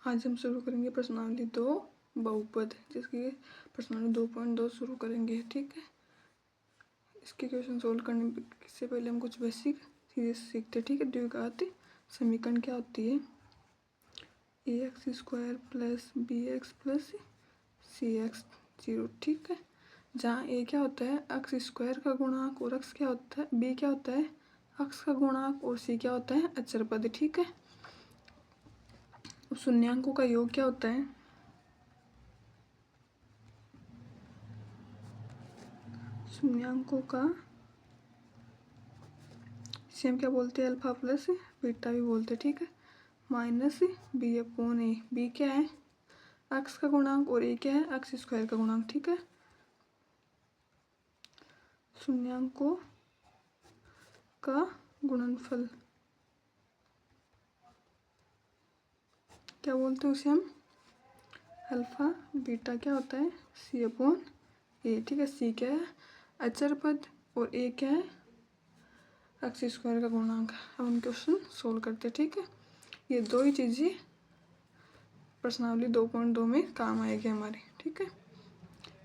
आज हम शुरू करेंगे प्रश्नावली 2 बहुपद, जिसकी प्रश्नावली 2.2 शुरू करेंगे। ठीक है, इसके क्वेश्चन सोल्व करने से पहले हम कुछ बेसिक चीज़ें सीखते हैं। ठीक है, द्विघात समीकरण क्या होती है? ax² plus bx plus cx 0। ठीक है, जहाँ a क्या होता है x² का गुणांक और x क्या होता है, b क्या होता है x का गुणांक और c क्या होता है अचर पद। ठीक है, शून्यांकों का योग क्या होता है? शून्यांकों का इसे हम क्या बोलते हैं? अल्फा प्लस बीटा भी बोलते हैं। ठीक है, माइनस b/a। b क्या है x का गुणांक और a क्या है x² का गुणांक। ठीक है, शून्यांकों का गुणनफल क्या बोलते हैं? उसे हम अल्फा बीटा क्या होता है c/a। ठीक है, c क्या है अचर पद और a क्या है x² का गुणांक। अब हम क्वेश्चन सोल्व करते हैं। ठीक है, ये दो ही चीज़ें प्रश्नावली 2.2 में काम आएगी हमारे। ठीक है,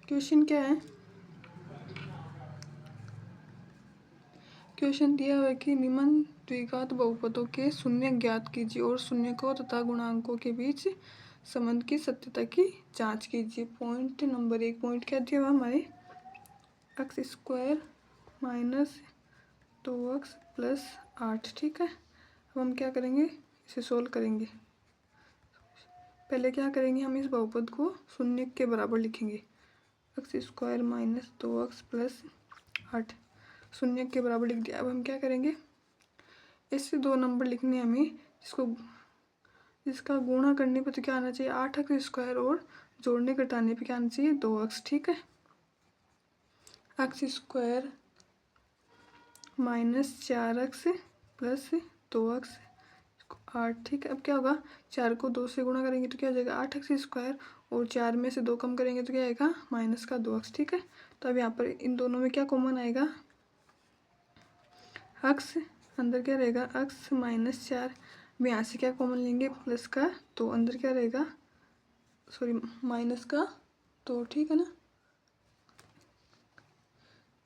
क्वेश्चन क्या है? क्वेश्चन दिया हुआ है कि निम्न द्विघात बहुपदों के शून्य ज्ञात कीजिए और शून्यकों तथा गुणांकों के बीच संबंध की सत्यता की जांच कीजिए। पॉइंट नंबर 1 पॉइंट क्या दिया हुआ हमारे? x² minus 2x plus 8। ठीक है, अब हम क्या करेंगे? इसे सोल्व करेंगे। पहले क्या करेंगे? हम इस बहुपद को शून्य के बराबर लिखेंगे। x² माइनस 2x प्लस 8 शून्य के बराबर लिख दिया। अब हम क्या करेंगे? इससे दो नंबर लिखने हमें, जिसका गुणा करने पे तो क्या आना चाहिए 8x² और जोड़ने घटाने पे क्या आना चाहिए 2x। ठीक है, x² minus 4x plus 2x 8। ठीक है, अब क्या होगा? 4 को 2 से गुणा करेंगे तो क्या हो जाएगा 8x² और 4 में से 2 कम करेंगे तो क्या आएगा माइनस का 2x। ठीक है, तो अब यहाँ पर इन दोनों में क्या कॉमन आएगा? x अंदर क्या रहेगा x माइनस 4। अब यहाँ से क्या कॉमन लेंगे? प्लस का 2 अंदर क्या रहेगा, सॉरी माइनस का 2। ठीक है ना,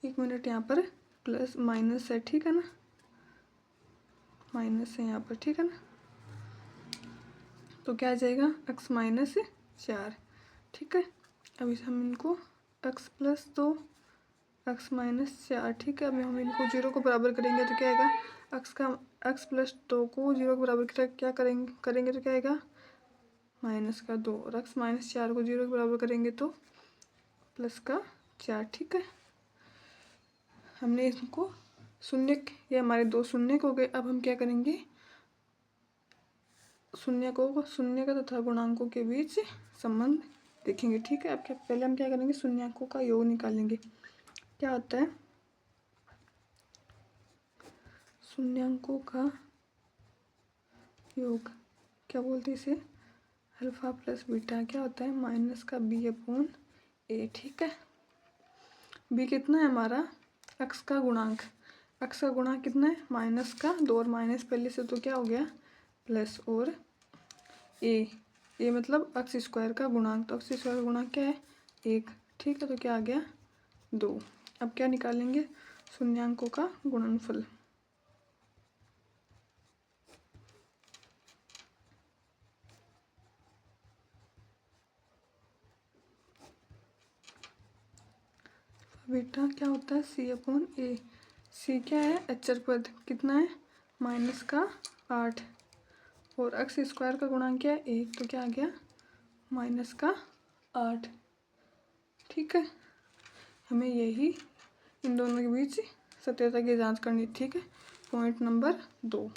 एक मिनट, यहाँ पर प्लस माइनस है। ठीक है ना, माइनस है यहाँ पर। ठीक है ना, तो क्या आ जाएगा x माइनस 4। ठीक है, अब इसे हम इनको x प्लस 2 x माइनस 4। ठीक है, अब हम इनको 0 को बराबर करेंगे तो क्या आएगा? x प्लस 2 को 0 के बराबर क्या करेंगे तो क्या आएगा माइनस का 2 और x माइनस 4 को 0 के बराबर करेंगे तो प्लस का 4। ठीक है, हमने इसको शून्य, ये हमारे दो शून्य हो गए। अब हम क्या करेंगे? शून्य का तथा गुणांकों के बीच संबंध देखेंगे। ठीक है, अब पहले हम क्या करेंगे? शून्यकों का योग निकालेंगे। क्या होता है शून्यकों का योग? क्या बोलते हैं इसे? Alpha plus beta. क्या होता है? माइनस का b/a। ठीक है, b कितना है हमारा? x का गुणांक। x का गुणांक कितना है? माइनस का 2 और माइनस पहले से तो क्या हो गया प्लस, और a मतलब x² का गुणांक। तो x² का गुणांक क्या है 1। ठीक है, तो क्या आ गया 2। अब क्या निकालेंगे? शून्यांकों का गुणनफल। बेटा क्या होता है c/a। c क्या है अचर पद, कितना है माइनस का 8 और x² का गुणांक क्या है 1, तो क्या आ गया माइनस का 8। ठीक है, हमें यही इन दोनों के बीच सत्यता की जांच करनी। ठीक है, पॉइंट नंबर 2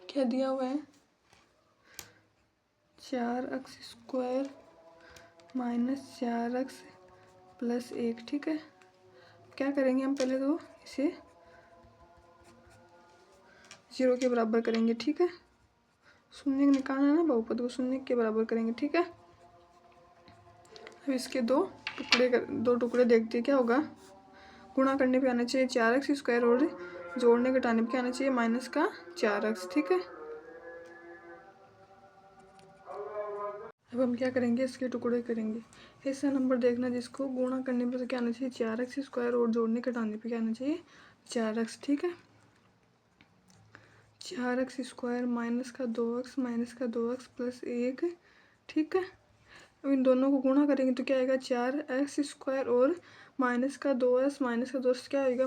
क्या दिया हुआ है? 4x² minus 4x plus 1। ठीक है, क्या करेंगे हम? पहले तो इसे 0 के बराबर करेंगे। ठीक है, शून्य निकालना है ना, बहुपद को शून्य के बराबर करेंगे। ठीक है, अब इसके दो टुकड़े देखते हैं क्या होगा। गुणा करने पे आना चाहिए 4x² और जोड़ने घटाने पे क्या आना चाहिए माइनस का 4x। ठीक है, अब हम क्या करेंगे, इसके टुकड़े करेंगे। ऐसा नंबर देखना जिसको गुणा करने पर तो क्या आना चाहिए 4x² और जोड़ने घटाने पे क्या आना चाहिए 4x। ठीक है, 4x² माइनस का 2x माइनस का 2x प्लस 1। ठीक है, अब इन दोनों को गुणा करेंगे तो क्या आएगा 4x² और माइनस का 2s क्या होगा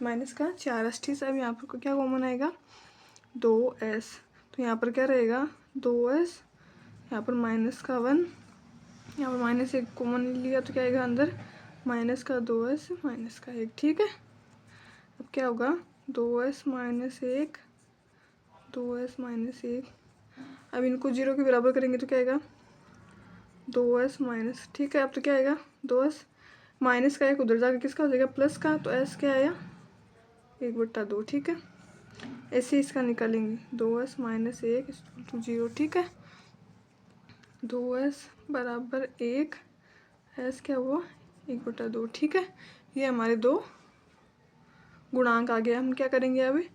माइनस का 4s। ठीक है, अब यहाँ पर क्या कॉमन आएगा 2s, तो यहाँ पर क्या रहेगा 2s, यहाँ पर माइनस का 1, यहाँ पर माइनस 1 कॉमन लिया तो क्या आएगा अंदर माइनस का 2s माइनस का 1। ठीक है, अब क्या होगा 2s माइनस 1, 2s माइनस 1। अब इनको 0 के बराबर करेंगे तो क्या आएगा 2s माइनस। ठीक है, अब तो क्या आएगा 2s माइनस का 1 उधर जाकर किसका हो जाएगा प्लस का, तो s क्या आया 1/2। ठीक है, ऐसे इसका निकालेंगे 2s माइनस 1 = 0। ठीक है, 2s बराबर 1, s क्या हुआ 1/2। ठीक है, ये हमारे दो गुणांक आ गया। हम क्या करेंगे अभी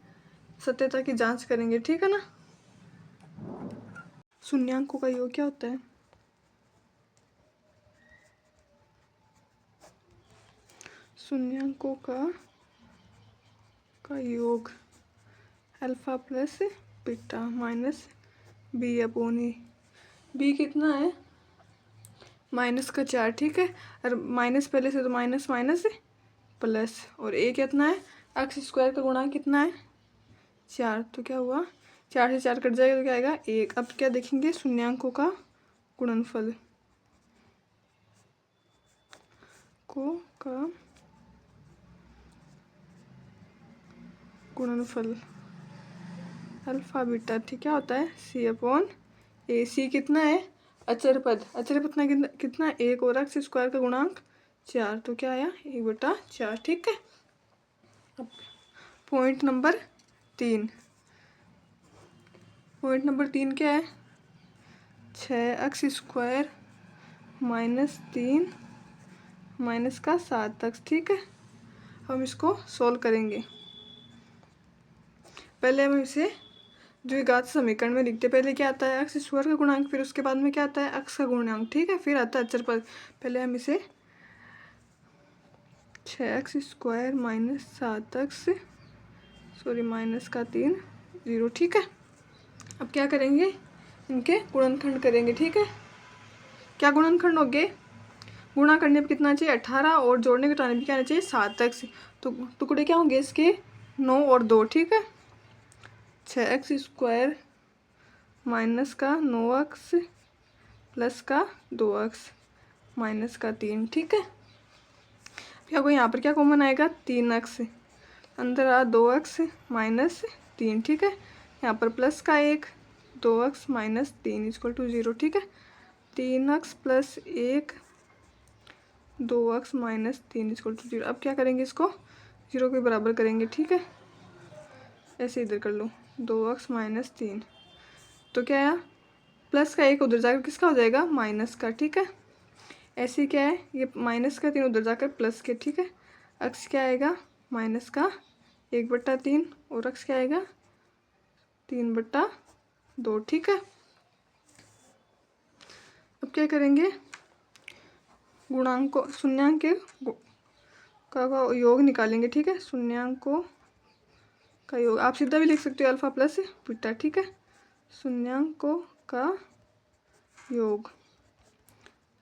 सत्यता की जांच करेंगे। ठीक है ना, शून्यांकों का योग क्या होता है, शून्यांकों का योग alpha plus beta minus B upon A. B कितना है माइनस का 4। ठीक है, और माइनस पहले से तो माइनस माइनस प्लस, और ए कितना है x² का गुणांक कितना है 4, तो क्या हुआ 4 से 4 कट जाएगा तो क्या आएगा 1। अब क्या देखेंगे शून्यांकों का गुणनफल का गुणनफल अल्फा बीटा। ठीक क्या होता है c अपॉन ए। सी कितना है अचर पद कितना 1 और x² का गुणांक 4, तो क्या आया 1/4। ठीक है, अब पॉइंट नंबर 3, पॉइंट नंबर 3 क्या है 6x² माइनस 3 माइनस का 7x। ठीक है, हम इसको सॉल्व करेंगे। पहले हम इसे द्विघात समीकरण में लिखते। पहले क्या आता है x² का गुणांक, फिर उसके बाद में क्या आता है x का गुणांक। ठीक है, फिर आता है अचर पद। पहले हम इसे 6x² माइनस 7x माइनस का 3 0। ठीक है, अब क्या करेंगे इनके गुणनखंड करेंगे। ठीक है, क्या गुणनखंड हो गए, गुणा करने पे कितना चाहिए 18 और जोड़ने घटाने पे क्या आना चाहिए 7x। तो टुकड़े क्या होंगे इसके 9 और 2। ठीक है, 6x² माइनस का 9x प्लस का 2x माइनस का 3। ठीक है, क्या को यहाँ पर क्या कॉमन आएगा 3x, अंदर आ 2x माइनस 3। ठीक है, यहाँ पर प्लस का 1 2x माइनस 3 = 0। ठीक है, 3x प्लस 1 2x माइनस 3 = 0। अब क्या करेंगे इसको 0 के बराबर करेंगे। ठीक है, ऐसे इधर कर लो 2x माइनस 3, तो क्या आया प्लस का 1 उधर जाकर किसका हो जाएगा माइनस का। ठीक है, ऐसे क्या है ये माइनस का 3 उधर जाकर प्लस के। ठीक है, x क्या आएगा माइनस का 1/3 और x क्या आएगा 3/2। ठीक है, अब क्या करेंगे गुणांक शून्यांक का योग निकालेंगे। ठीक है, शून्यांकों का योग आप सीधा भी लिख सकते हो अल्फा प्लस बीटा। ठीक है, शून्यांकों का योग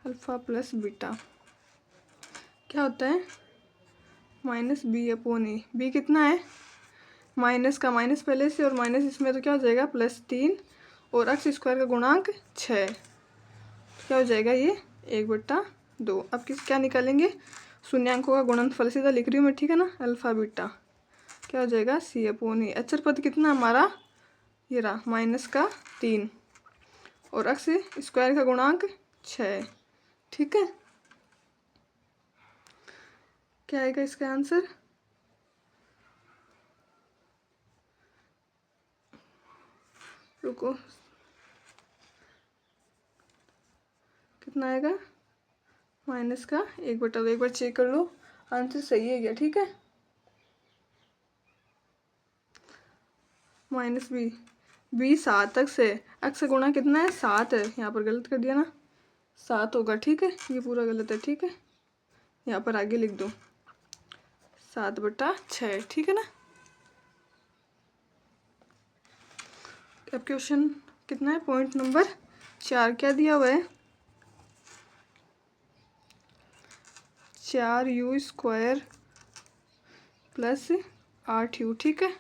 अल्फा प्लस बीटा क्या होता है minus B upon A. B कितना है माइनस का माइनस पहले से और माइनस इसमें तो क्या हो जाएगा +3 और x² का गुणांक 6, क्या हो जाएगा ये 1/2। अब क्या निकालेंगे शून्यांकों का गुणनफल, सीधा लिख रही हूँ मैं। ठीक है ना, अल्फा बीटा क्या हो जाएगा c अपॉन ए। अचर पद कितना हमारा ये रहा माइनस का 3 और x² का गुणांक 6। ठीक है, क्या आएगा इसका आंसर रुको कितना आएगा माइनस का 1/2। एक बार चेक कर लो आंसर सही है क्या। ठीक है, माइनस बी 7x है, x का गुणा कितना है 7 है, यहाँ पर गलत कर दिया ना, 7 होगा, ठीक है। ये पूरा गलत है, ठीक है। यहाँ पर आगे लिख दो 7/6, ठीक है ना। अब क्वेश्चन कितना है, पॉइंट नंबर 4 क्या दिया हुआ है, 4u² प्लस 8u, ठीक है।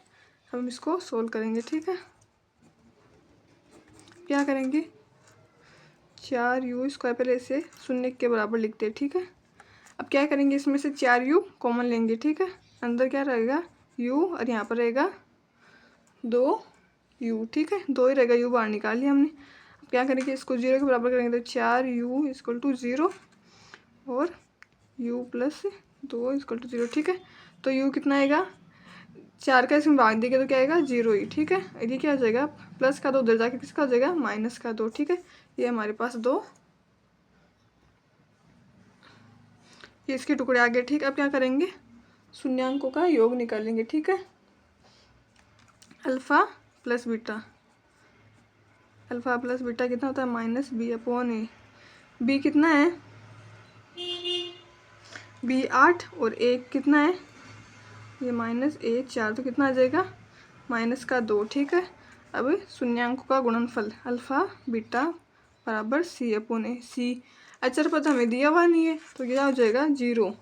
हम इसको सोल्व करेंगे, ठीक है। क्या करेंगे, 4u² पहले इसे शून्य के बराबर लिखते हैं, ठीक है। अब क्या करेंगे, इसमें से 4u कॉमन लेंगे, ठीक है। अंदर क्या रहेगा u और यहाँ पर रहेगा 2u, ठीक है। 2 ही रहेगा, u बाहर निकाल लिया हमने। अब क्या करेंगे, इसको 0 के बराबर करेंगे तो 4u = 0 और u + 2 = 0, ठीक है। तो u कितना आएगा, 4 का इसमें भाग देंगे तो क्या आएगा 0 ही, ठीक है। ये क्या हो जाएगा, प्लस का 2 उधर जाके किसका हो जाएगा, माइनस का 2, ठीक है। ये हमारे पास 2, ये इसके टुकड़े आ गए, ठीक। अब क्या करेंगे, शून्यांकों का योग निकालेंगे, ठीक है। Alpha plus beta, alpha plus beta कितना होता है, -b/a। b कितना है, b 8 और a कितना है, ये -a 4, तो कितना आ जाएगा, माइनस का 2, ठीक है। अब शून्यांकों का गुणनफल अल्फ़ा बीटा बराबर c/a। c अचर पद हमें दिया हुआ नहीं है तो क्या हो जाएगा 0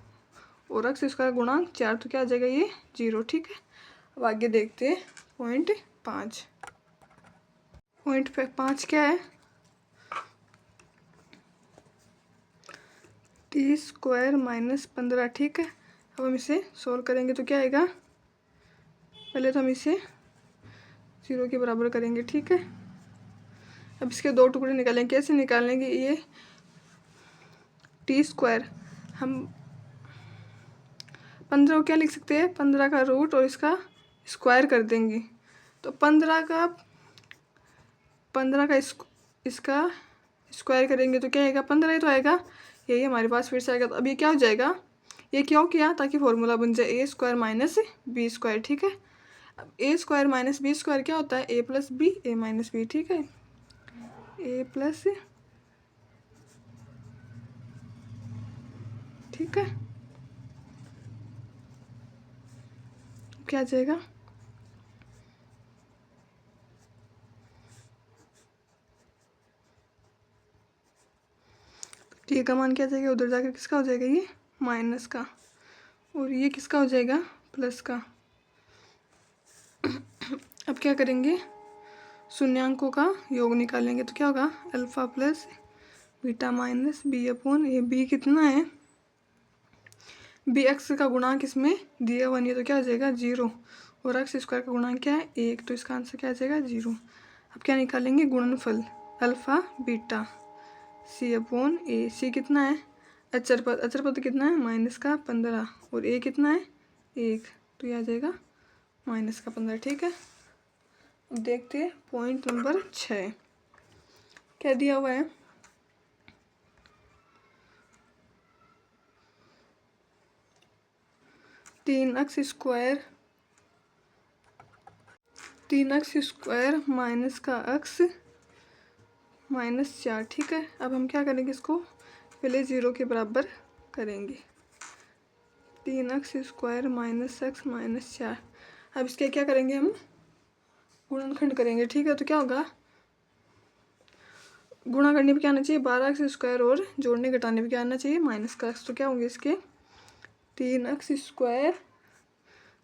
और अक्स इसका गुणांक 4, तो क्या आ जाएगा ये 0, ठीक है। अब आगे देखते हैं पॉइंट 5। पॉइंट 5 क्या है, t² - 15, ठीक है। अब हम इसे सोल्व करेंगे तो क्या आएगा, पहले तो हम इसे 0 के बराबर करेंगे, ठीक है। अब इसके 2 टुकड़े निकालेंगे, कैसे निकालेंगे, ये t² हम 15 को क्या लिख सकते हैं, 15 का रूट और इसका स्क्वायर कर देंगे, तो 15 का इसका स्क्वायर करेंगे तो क्या आएगा, 15 ही तो आएगा, यही हमारे पास फिर से आएगा। तो अब ये क्या हो जाएगा, ये क्यों किया, ताकि फॉर्मूला बन जाए a² - b², ठीक है। अब a² - b² क्या होता है, a + b a - b, ठीक है। a प्लस, ठीक है, क्या आ जाएगा, t का मान क्या जाएगा, उधर जाकर किसका हो जाएगा, ये माइनस का, और ये किसका हो जाएगा, प्लस का। अब क्या करेंगे, शून्यांकों का योग निकालेंगे तो क्या होगा, alpha plus beta minus b/a। b कितना है, b x का गुणांक इसमें दिया हुआ नहीं है तो क्या हो जाएगा 0 और x² का गुणांक क्या है 1, तो इसका आंसर क्या आ जाएगा 0। अब क्या निकालेंगे, गुणनफल अल्फ़ा बीटा c/a। c कितना है, अचर पद कितना है, -15 और a कितना है 1, तो ये आ जाएगा -15, ठीक है। अब देखते हैं पॉइंट नंबर 6 क्या दिया हुआ है, 3x² माइनस का x -4, ठीक है। अब हम क्या करेंगे, इसको पहले 0 के बराबर करेंगे, 3x² - x -4। अब इसके क्या करेंगे, हम गुणनखंड करेंगे, ठीक है। तो क्या होगा, गुणा करने पे क्या आना चाहिए 12x² और जोड़ने घटाने पे क्या आना चाहिए माइनस का x, तो क्या होंगे इसके 3x²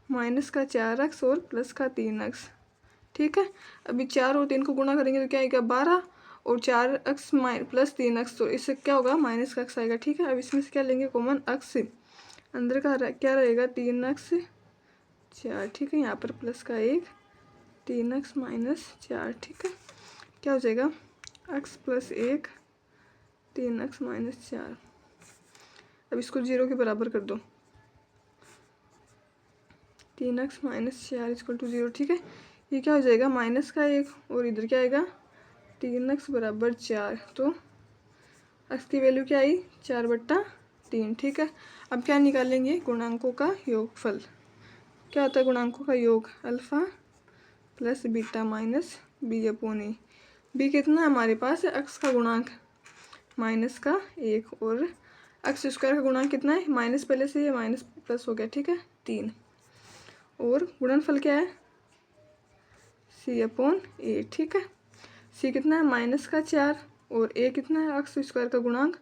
माइनस का 4x और प्लस का 3x, ठीक है। अभी 4 और 3 को गुणा करेंगे तो क्या आएगा 12 और 4x प्लस 3x, तो इससे क्या होगा माइनस का x आएगा, ठीक है। अब इसमें से क्या लेंगे कॉमन, x अंदर का क्या रहेगा 3x 4, ठीक है। यहाँ पर प्लस का 1 3x - 4, ठीक है। क्या हो जाएगा x + 1 3x - 4। अब इसको 0 के बराबर कर दो, 3x - 4 = 0, ठीक है। ये क्या हो जाएगा माइनस का 1 और इधर क्या आएगा 3x = 4, तो x की वैल्यू क्या आई 4/3, ठीक है। अब क्या निकालेंगे, गुणांकों का योगफल। क्या होता है गुणांकों का योग, alpha plus beta minus b/a। b कितना है हमारे पास, x का गुणांक माइनस का 1 और एक्स स्क्वायर का गुणा कितना है, माइनस पहले से ये माइनस प्लस हो गया, ठीक है 3 और गुणनफल क्या है c/a, ठीक है। c कितना है माइनस का 4 और a कितना है एक्स स्क्वायर का गुणांक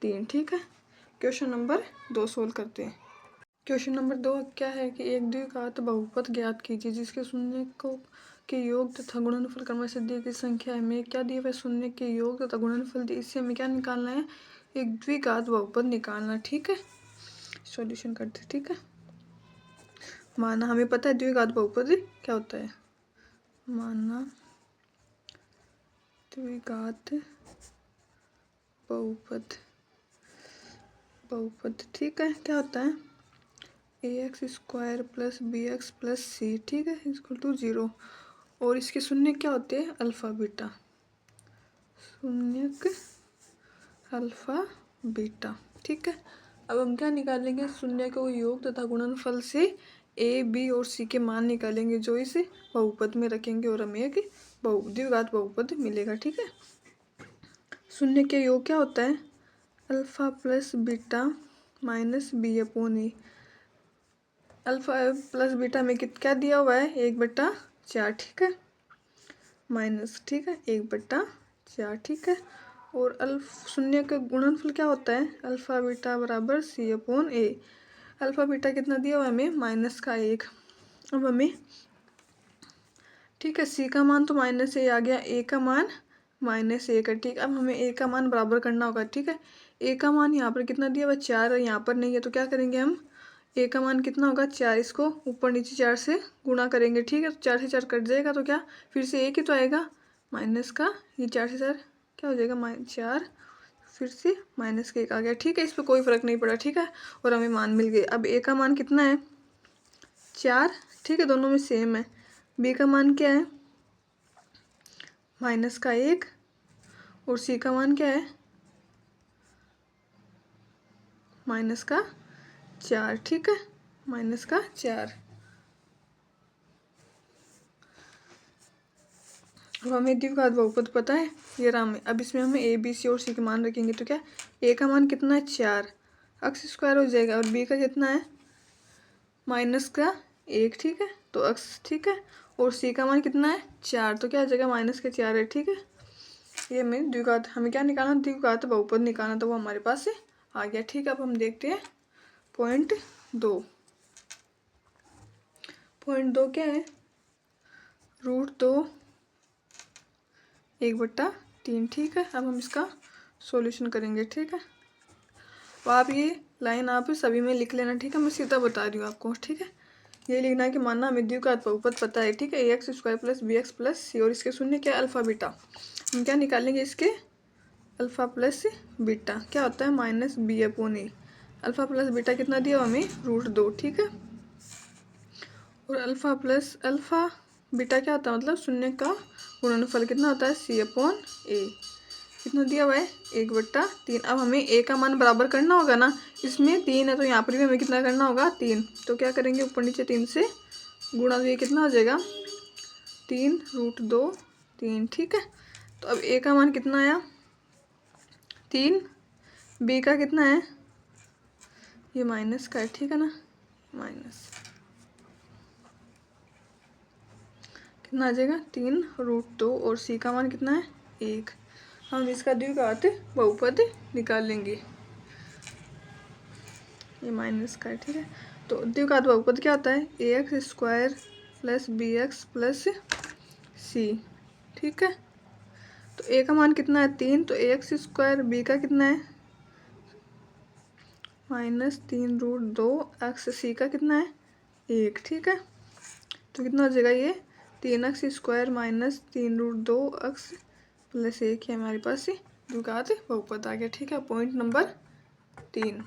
3, ठीक है। क्वेश्चन नंबर 2 सोल्व करते हैं। क्वेश्चन नंबर 2 क्या है कि एक द्विघात बहुपद ज्ञात कीजिए जिसके शून्य को के योग तथा गुणनफल क्रमशः से दी गई संख्या है। हमें क्या दिया हुआ है, शून्य के योग तथा गुणनफल दिए, इससे हमें क्या निकालना है, एक द्विघात बहुपद निकालना, ठीक है। सॉल्यूशन करते हैं, ठीक है। माना हमें पता है द्विघात बहुपद क्या होता है, माना द्विघात बहुपद, ठीक है, क्या होता है ax² plus bx plus c, ठीक है, इक्वल टू 0 और इसके शून्य क्या होते हैं अल्फा बीटा, शून्यक अल्फा बीटा, ठीक है। अब हम क्या निकालेंगे, शून्य को योग तथा गुणनफल से a b और c के मान निकालेंगे जो इस बहुपद में रखेंगे और हमें एक द्विघात बहुपद मिलेगा, ठीक है। शून्य के योग क्या होता है alpha plus beta minus b/a, alpha plus beta में क्या दिया हुआ है 1/4, ठीक है, माइनस, ठीक है 1/4, ठीक है। और शून्य का गुणनफल क्या होता है अल्फा बीटा बराबर c/a, अल्फा बीटा कितना दिया हुआ है हमें माइनस का 1। अब हमें, ठीक है, c का मान तो माइनस a आ गया, a का मान -1 है, ठीक। अब हमें a का मान बराबर करना होगा, ठीक है। a का मान यहाँ पर कितना दिया हुआ 4 है, यहाँ पर नहीं है, तो क्या करेंगे हम, a का मान कितना होगा 4, इसको ऊपर नीचे 4 से गुणा करेंगे, ठीक है। तो 4 से 4 कट जाएगा तो क्या फिर से 1 ही तो आएगा, माइनस का ये 4 से 4 क्या हो जाएगा -4, फिर से माइनस का 1 आ गया, ठीक है। इस पर कोई फर्क नहीं पड़ा, ठीक है, और हमें मान मिल गए। अब a का मान कितना है 4, ठीक है, दोनों में सेम है। b का मान क्या है माइनस का 1 और c का मान क्या है माइनस का 4, ठीक है, माइनस का 4। अब हमें द्विघात बहुपद पता है ये राम है। अब इसमें हमें a b c और c के मान रखेंगे तो क्या a का मान कितना है 4, एक्स स्क्वायर हो जाएगा, और b का कितना है माइनस का 1, ठीक है, तो x, ठीक है, और c का मान कितना है 4, तो क्या आ जाएगा माइनस का 4 है, ठीक है। ये हमें द्विघात, हमें क्या निकालना द्विघात बहुपद निकालना, तो वो हमारे पास से आ गया, ठीक है। अब हम देखते हैं पॉइंट 2 क्या है √2 1/3, ठीक है। अब हम इसका सॉल्यूशन करेंगे, ठीक है। तो आप ये लाइन आप सभी में लिख लेना, ठीक है, मैं सीधा बता रही हूँ आपको, ठीक है। ये लिखना है कि मानना हमें द्विघात बहुपद पता है, ठीक है, ax² plus bx plus c और इसके शून्य क्या अल्फा बीटा, हम क्या निकालेंगे इसके अल्फा प्लस बीटा क्या होता है -b/a, अल्फा प्लस बीटा कितना दिया हमें √2, ठीक है, और अल्फा बीटा क्या होता है मतलब शून्य का गुणनफल कितना होता है c/a, कितना दिया हुआ है 1/3। अब हमें a का मान बराबर करना होगा ना, इसमें 3 है तो यहाँ पर भी हमें कितना करना होगा 3, तो क्या करेंगे ऊपर नीचे 3 से गुणा, तो ये कितना हो जाएगा 3 √2 ठीक है। तो अब a का मान कितना आया 3, b का कितना है ये माइनस का है, ठीक है ना, माइनस कितना आ जाएगा 3 √2 और c का मान कितना है 1। हम इसका द्विघात बहुपद निकाल लेंगे, ये माइनस का है, ठीक है। तो द्विघात बहुपद क्या होता है ax² plus bx plus c, ठीक है। तो a का मान कितना है 3, तो ax², b का कितना है -3 √2 x, c का कितना है 1, ठीक है। तो कितना हो जाएगा ये 3x² -3 √2 x प्लस 1 है हमारे पास द्विघात बहुपद आ गया, ठीक है। पॉइंट नंबर 3,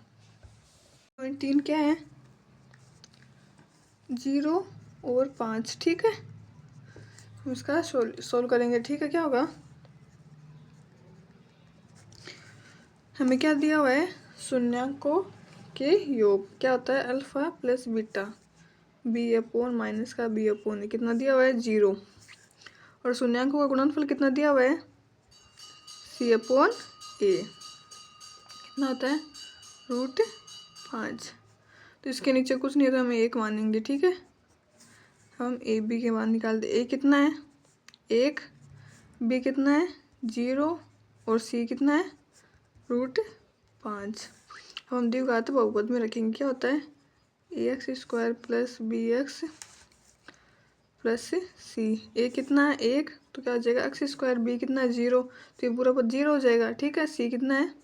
पॉइंट 3 क्या है 0 और 5, ठीक है। हम इसका सोल्व करेंगे, ठीक है। क्या होगा हमें क्या दिया हुआ है शून्यकों के योग क्या होता है अल्फा प्लस बीटा b/- का b/a कितना दिया हुआ है 0, और शून्यकों का गुणनफल कितना दिया हुआ है c/a, कितना होता है √5। तो इसके नीचे कुछ नहीं है तो हमें 1 मानेंगे, ठीक है। हम ए बी के मान निकाल दे। ए कितना है 1, बी कितना है 0 और सी कितना है √5। हम द्विघात बहुपद में रखेंगे। क्या होता है ax² प्लस bx प्लस सी। ए कितना है 1 तो क्या हो जाएगा x², b कितना है 0 तो ये पूरा पद 0 हो जाएगा, ठीक है। सी कितना है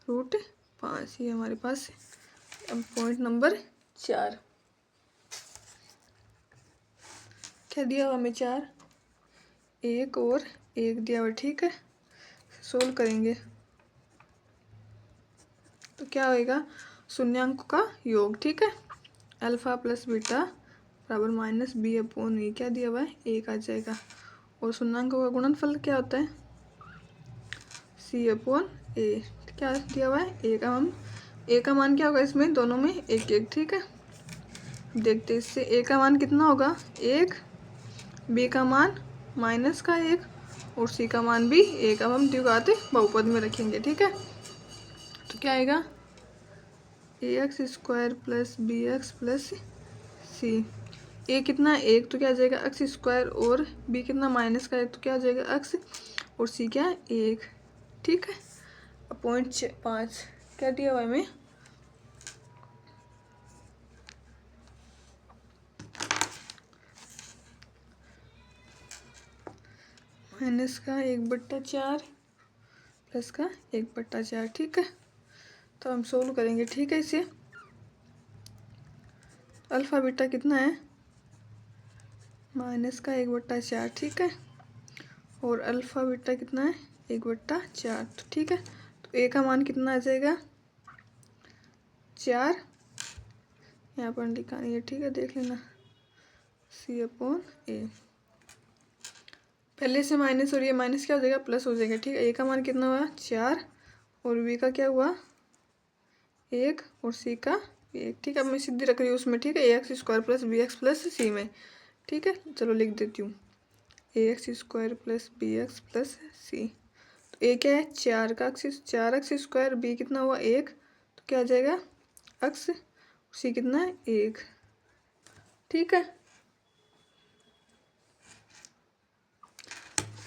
√5। ये हमारे पास है। अब पॉइंट नंबर 4 क्या दिया हुआ हमें 4, 1 और 1 दिया हुआ, ठीक है। सोल्व करेंगे तो क्या होएगा शून्यांक का योग, ठीक है। अल्फा प्लस बीटा बराबर -b/e। क्या दिया हुआ है 1 आ जाएगा। और शून्यांकों का गुणनफल क्या होता है c/a। क्या दिया हुआ है 1। अब हम a का मान क्या होगा इसमें दोनों में 1, ठीक है। देखते इससे a का मान कितना होगा 1, b का मान -1 और c का मान भी 1। अब हम द्विघात बहुपद में रखेंगे, ठीक है। तो क्या आएगा ax² प्लस bx प्लस सी। ए कितना 1 तो क्या आ जाएगा x² और b कितना -1 तो क्या आ जाएगा x और सी क्या है 1, ठीक है। अब पॉइंट 5 क्या दिया हुआ है हमें -1/4 प्लस का 1/4, ठीक है। तो हम सोल्व करेंगे, ठीक है। इसे अल्फा बीटा कितना है -1/4, ठीक है। और अल्फा बीटा कितना है 1/4, तो ठीक है। तो ए का मान कितना आ जाएगा 4, यहाँ पर लिखा नहीं है, ठीक है, देख लेना c/a। पहले से माइनस और ये माइनस क्या हो जाएगा प्लस हो जाएगा, ठीक है। ए का मान कितना हुआ 4 और बी का क्या हुआ 1 और सी का 1, ठीक है। अब मैं सीधी रख रही हूँ उसमें, ठीक है, ax² प्लस bx प्लस सी में, ठीक है। चलो लिख देती हूँ ax² प्लस bx प्लस सी। तो ए क्या है 4x², बी कितना हुआ 1 तो क्या आ जाएगा x, सी कितना है 1, ठीक है।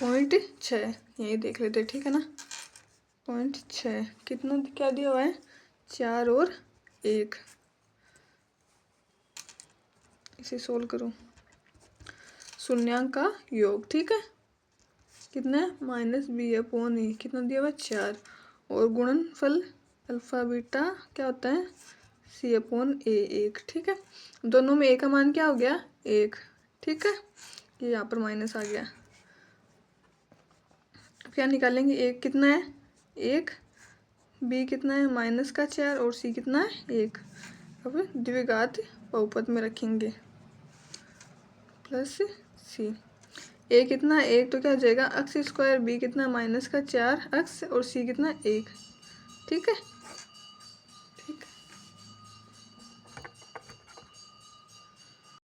पॉइंट 6 यही देख लेते, ठीक है ना। पॉइंट 6 कितना क्या दिया हुआ है 4 और 1। इसे सोल्व करो शून्यांक का योग, ठीक है। कितना है -b/e। कितना दिया हुआ 4 और गुणनफल अल्फा बीटा क्या होता है c/a 1, ठीक है। दोनों में a का मान क्या हो गया 1, ठीक है। ये यहाँ पर माइनस आ गया। क्या निकालेंगे a कितना है 1, b कितना है -4 और c कितना है 1। अब द्विघात बहुपद में रखेंगे प्लस सी। ए कितना 1 तो क्या हो जाएगा x², b कितना -4x और c कितना 1, ठीक है।